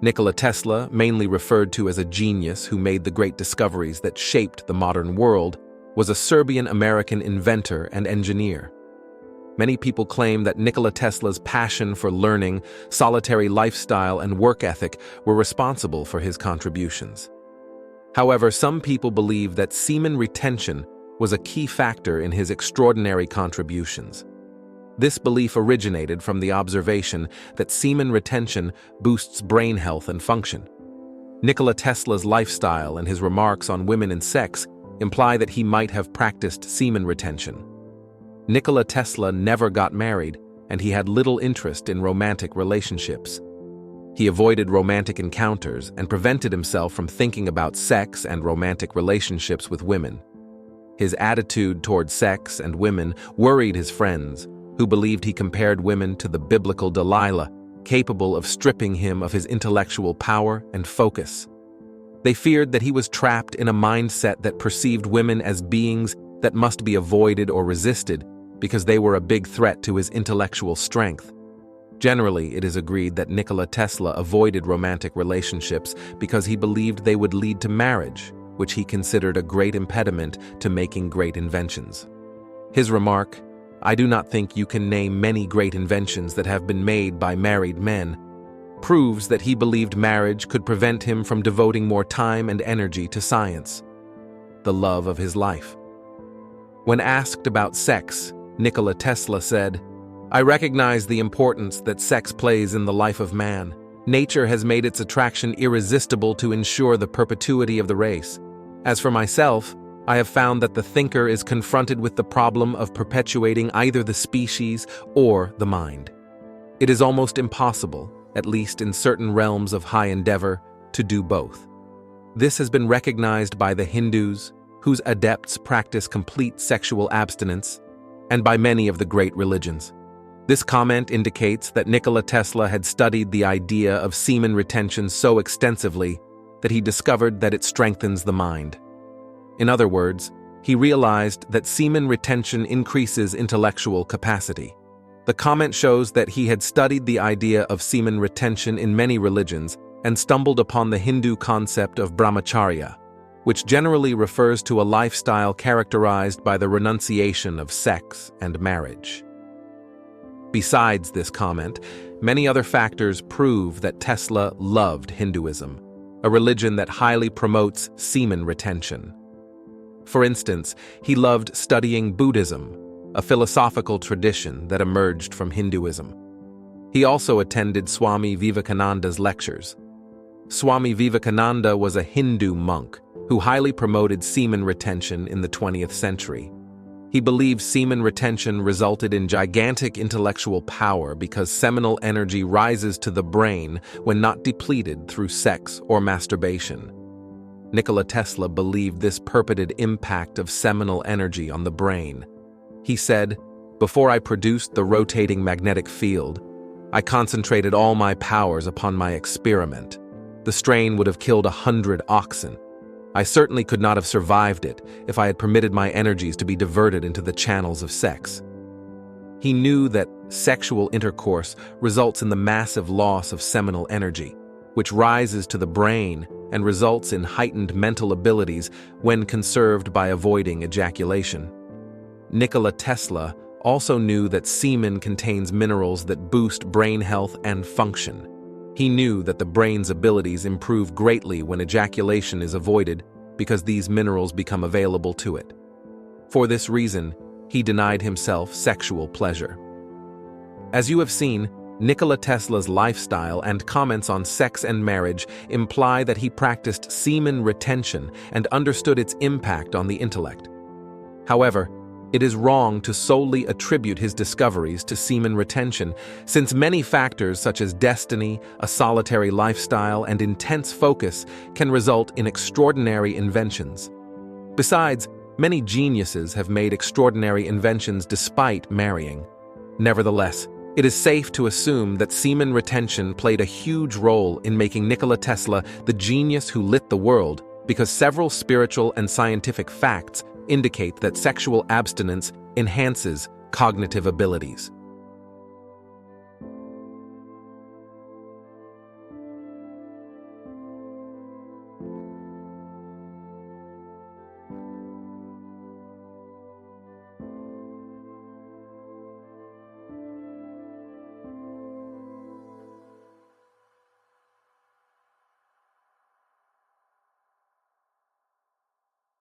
Nikola Tesla, mainly referred to as a genius who made the great discoveries that shaped the modern world, was a Serbian-American inventor and engineer. Many people claim that Nikola Tesla's passion for learning, solitary lifestyle, and work ethic were responsible for his contributions. However, some people believe that semen retention was a key factor in his extraordinary contributions. This belief originated from the observation that semen retention boosts brain health and function. Nikola Tesla's lifestyle and his remarks on women and sex imply that he might have practiced semen retention. Nikola Tesla never got married, and he had little interest in romantic relationships. He avoided romantic encounters and prevented himself from thinking about sex and romantic relationships with women. His attitude toward sex and women worried his friends, who believed he compared women to the biblical Delilah, capable of stripping him of his intellectual power and focus. They feared that he was trapped in a mindset that perceived women as beings that must be avoided or resisted because they were a big threat to his intellectual strength. Generally, it is agreed that Nikola Tesla avoided romantic relationships because he believed they would lead to marriage, which he considered a great impediment to making great inventions. His remark, "I do not think you can name many great inventions that have been made by married men," proves that he believed marriage could prevent him from devoting more time and energy to science, the love of his life. When asked about sex, Nikola Tesla said, "I recognize the importance that sex plays in the life of man. Nature has made its attraction irresistible to ensure the perpetuity of the race. As for myself, I have found that the thinker is confronted with the problem of perpetuating either the species or the mind. It is almost impossible, at least in certain realms of high endeavor, to do both. This has been recognized by the Hindus, whose adepts practice complete sexual abstinence, and by many of the great religions." This comment indicates that Nikola Tesla had studied the idea of semen retention so extensively that he discovered that it strengthens the mind. In other words, he realized that semen retention increases intellectual capacity. The comment shows that he had studied the idea of semen retention in many religions and stumbled upon the Hindu concept of brahmacharya, which generally refers to a lifestyle characterized by the renunciation of sex and marriage. Besides this comment, many other factors prove that Tesla loved Hinduism, a religion that highly promotes semen retention. For instance, he loved studying Buddhism, a philosophical tradition that emerged from Hinduism. He also attended Swami Vivekananda's lectures. Swami Vivekananda was a Hindu monk who highly promoted semen retention in the 20th century. He believed semen retention resulted in gigantic intellectual power because seminal energy rises to the brain when not depleted through sex or masturbation. Nikola Tesla believed this purported impact of seminal energy on the brain. He said, "Before I produced the rotating magnetic field, I concentrated all my powers upon my experiment. The strain would have killed 100 oxen. I certainly could not have survived it if I had permitted my energies to be diverted into the channels of sex." He knew that sexual intercourse results in the massive loss of seminal energy, which rises to the brain and results in heightened mental abilities when conserved by avoiding ejaculation. Nikola Tesla also knew that semen contains minerals that boost brain health and function. He knew that the brain's abilities improve greatly when ejaculation is avoided because these minerals become available to it. For this reason, he denied himself sexual pleasure. As you have seen, Nikola Tesla's lifestyle and comments on sex and marriage imply that he practiced semen retention and understood its impact on the intellect. However, it is wrong to solely attribute his discoveries to semen retention, since many factors such as destiny, a solitary lifestyle, and intense focus can result in extraordinary inventions. Besides, many geniuses have made extraordinary inventions despite marrying. Nevertheless, it is safe to assume that semen retention played a huge role in making Nikola Tesla the genius who lit the world, because several spiritual and scientific facts indicate that sexual abstinence enhances cognitive abilities.